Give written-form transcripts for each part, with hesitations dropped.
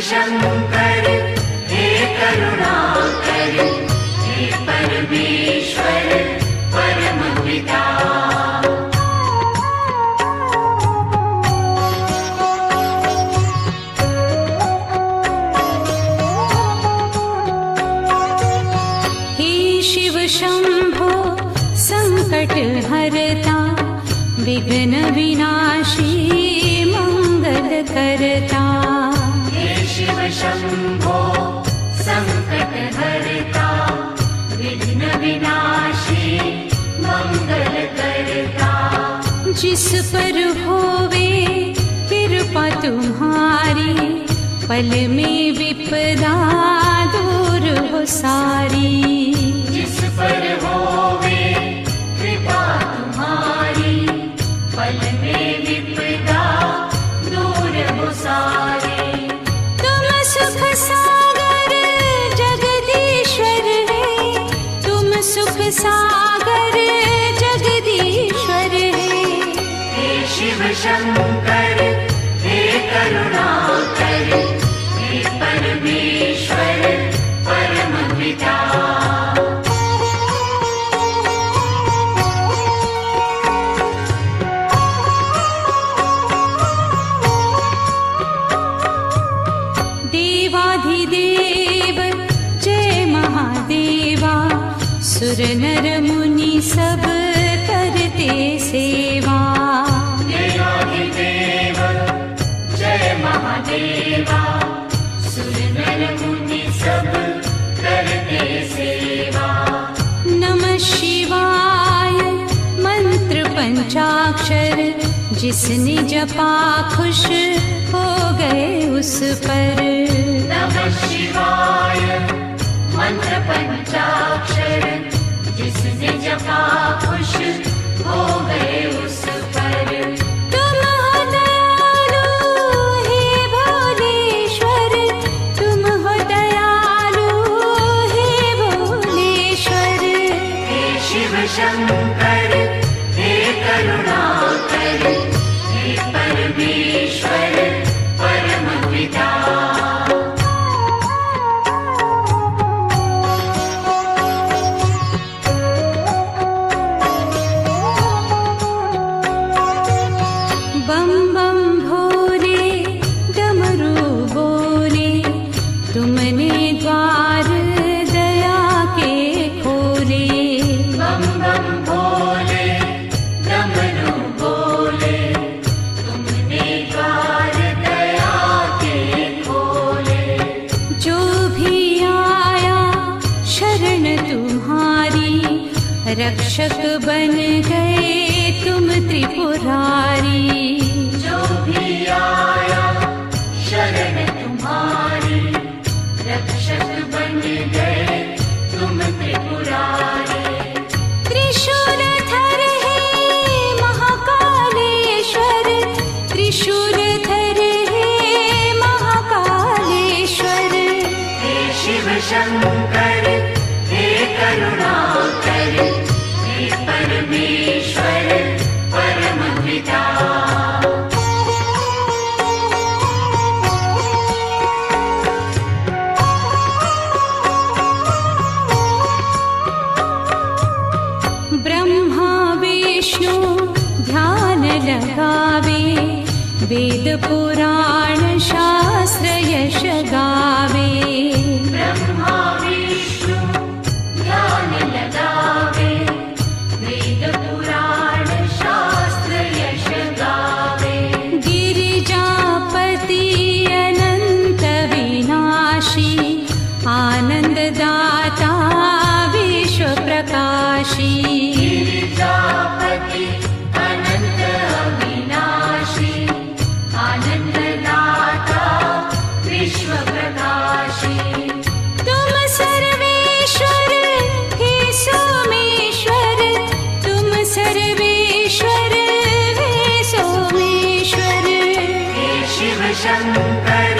शंकर हे करुणाकर, हे परमेश्वर परम पिता। हे शिव शंभो संकट हरता, विघ्न विनाशी मंगल करता। शिव शंभो संकट हरता, विघ्न विनाशी मंगल करता। जिस पर होवे कृपा तुम्हारी, पल में विपदा दूर हो सारी। जिस पर होवे कृपा तुम्हारी, पल में विपदा दूर हो सारी। सुख सागर जगदीश्वर है, तुम सुख सागर जगदीश्वर है। हे शिव शंकर हे करुणाकर, हे परमेश्वर परम पिता। सुर नर मुनि सब करते सेवा। देवाधिदेव जय महादेवा, सुर नर मुनि सब करते सेवा। नमः शिवाय मंत्र पंचाक्षर, जिसने जपा खुश हो गए उस पर। नमः शिवाय मंत्र पंचाक्षर, जिसने जपा खुश हो गए उस पर। तुम हो दयालु हे भोलेश्वर, तुम हो दयालु हे भोलेश्वर। हे शिव शंकर हे करुणाकर, हे परमेश्वर परम पिता। रक्षक बन गए तुम त्रिपुरारी। जो भी आया शरण तुम्हारी, रक्षक बन गए तुम त्रिपुरारी। त्रिशूलधर है महाकालेश्वर, त्रिशूलधर है महाकालेश्वर। हे शिव शंकर हे करुणाकर, हे परमेश्वर परम पिता। ब्रह्मा विष्णु ध्यान लगावे, वेद पुराण शास्त्र यश गावे। ब्रह्मा विष्णु ध्यान लगावे, वेद पुराण शास्त्र यश गावे। गिरिजापति अनंत विनाशी, आनंद दाता विश्व प्रकाशी। गिरिजापति अनंत अविनाशी, आनंद दाता विश्व प्रकाशी। तुम सर्वेश्वर हे सोमेश्वर, तुम सर्वेश्वर हे सोमेश्वर। हे शिव शंकर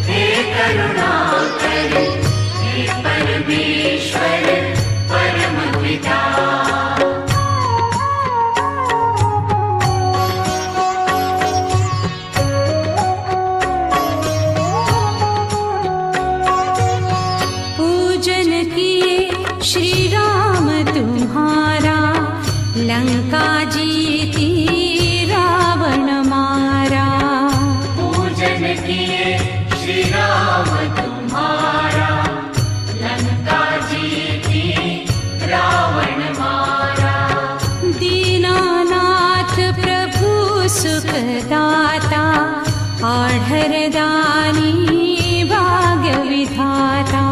हे करुणाकर, हे परमेश्वर परम पिता। श्री राम तुम्हारा लंका जीती रावण मारा। पूजन किए श्री राम तुम्हारा लंका जीती रावण मारा। दीनानाथ प्रभु सुखदाता आढ़रदानी भाग्य विधाता।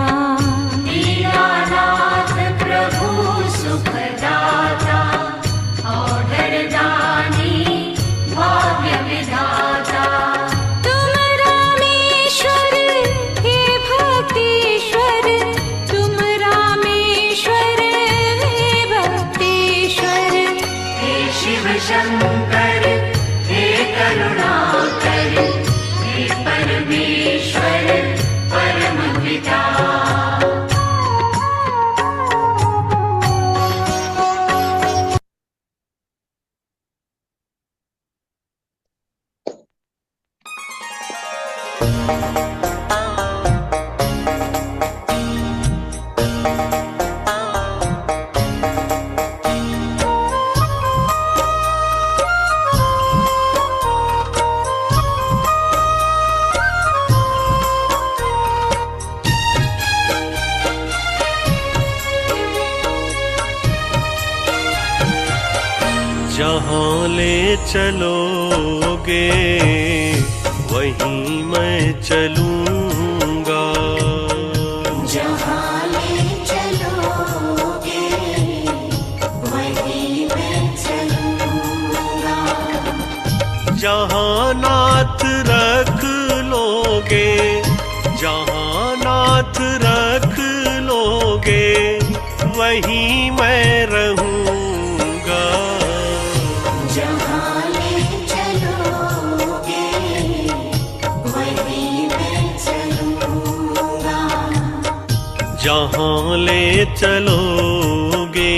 दीनानाथ प्रभु सुखदाता औढ़रदानी भाग्य विधाता। तुम रामेश्वर हे भक्तेश्वर, तुम रामेश्वर हे भक्तेश्वर। हे शिव शंकर हे करुणाकर हे परमेश्वर परम पिता। जहाँ ले चलोगे वहीं मैं चलूँगा। जहाँ ले चलोगे वहीं मैं चलूँगा। जहाँ नाथ रख लोगे, जहाँ नाथ रख लोगे वहीं मैं रहूँगा। जहाँ ले चलोगे वहीं मैं चलूँगा। जहाँ ले चलोगे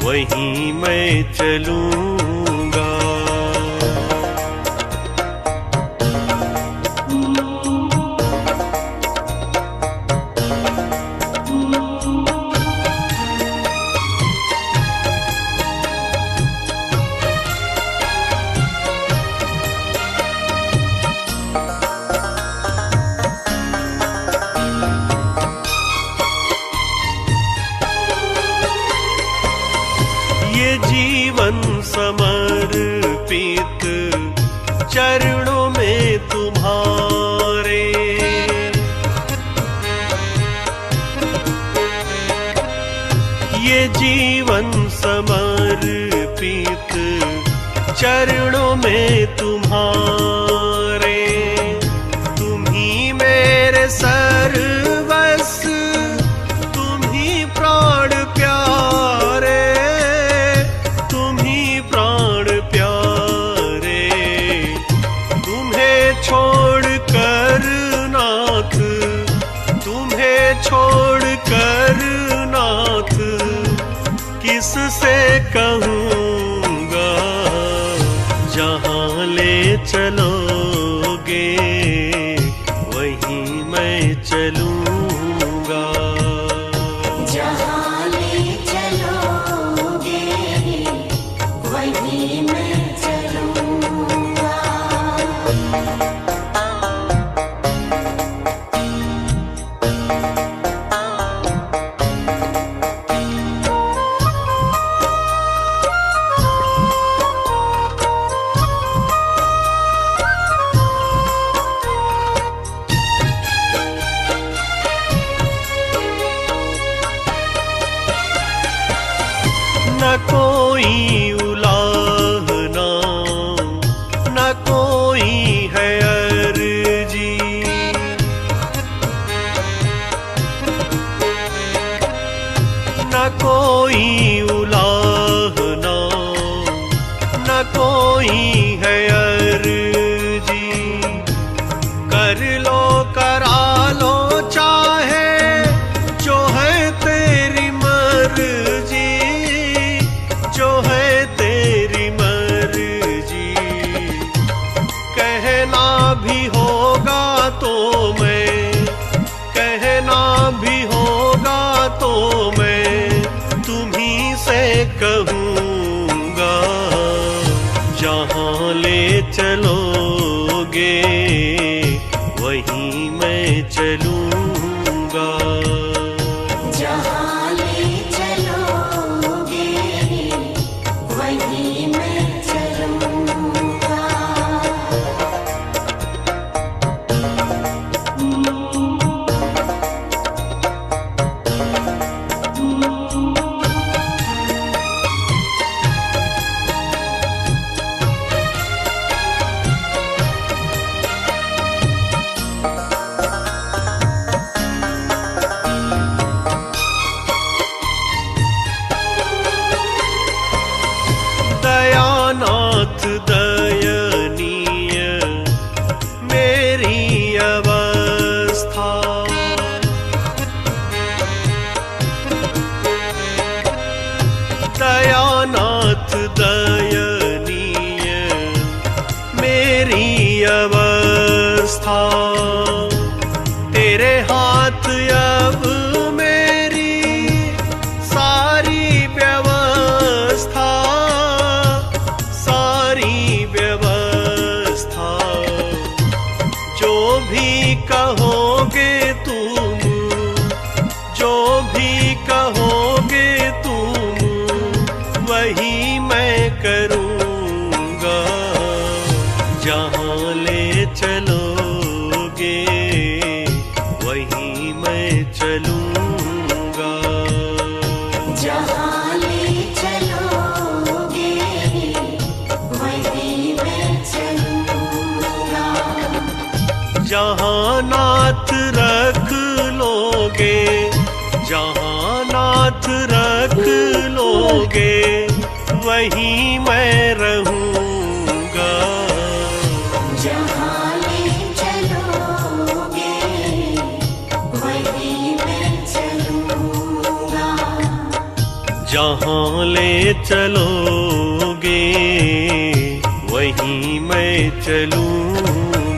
वहीं मैं चलूँगा। ये जीवन समर्पित चरणों में तुम्हारे। ये जीवन समर्पित चरणों में तुम्हारे। तुम ही मेरे सर्वस्व, तुम ही प्राण प्यारे, तुम ही प्राण प्यारे। तुम्हें छोड़ कर नाथ, तुम्हें छोड़ कर नाथ किससे कहूँगा। जहाँ ले चलोगे वहीं मैं चलूँगा। जहाँ ले चलोगे वहीं मैं चलूँगा। न कोई उलाहना, न कोई है अर्जी। न कोई उलाहना, न कोई है अर्जी। कर लो करा लो चाहे जो है तेरी मर्जी, जो है तेरी मर्जी। कहना भी होगा तो मैं, कहना भी होगा तो कहूँगा, जहाँ ले चलोगे वहीं मैं चलूँगा। जहाँ ले चलोगे वहीं मैं चलूँगा। दयानाथ दयनीय मेरी अवस्था, दयानाथ दयनीय मेरी अवस्था। तेरे हाथ अब मेरी सारी व्यवस्था, सारी व्यवस्था। जो भी कहोगे तुम, जो भी कहोगे तुम, वही मैं करूँगा। जहाँ ले चलोगे वहीं मैं चलूँगा। जहाँ ले चलोगे वहीं मैं चलूँगा। जहाँ नाथ रख लोगे, जहाँ नाथ रख लोगे वहीं मैं रहूँगा। जहाँ ले चलोगे वहीं मैं चलूँगा। जहाँ ले चलोगे वहीं मैं चलूँगा।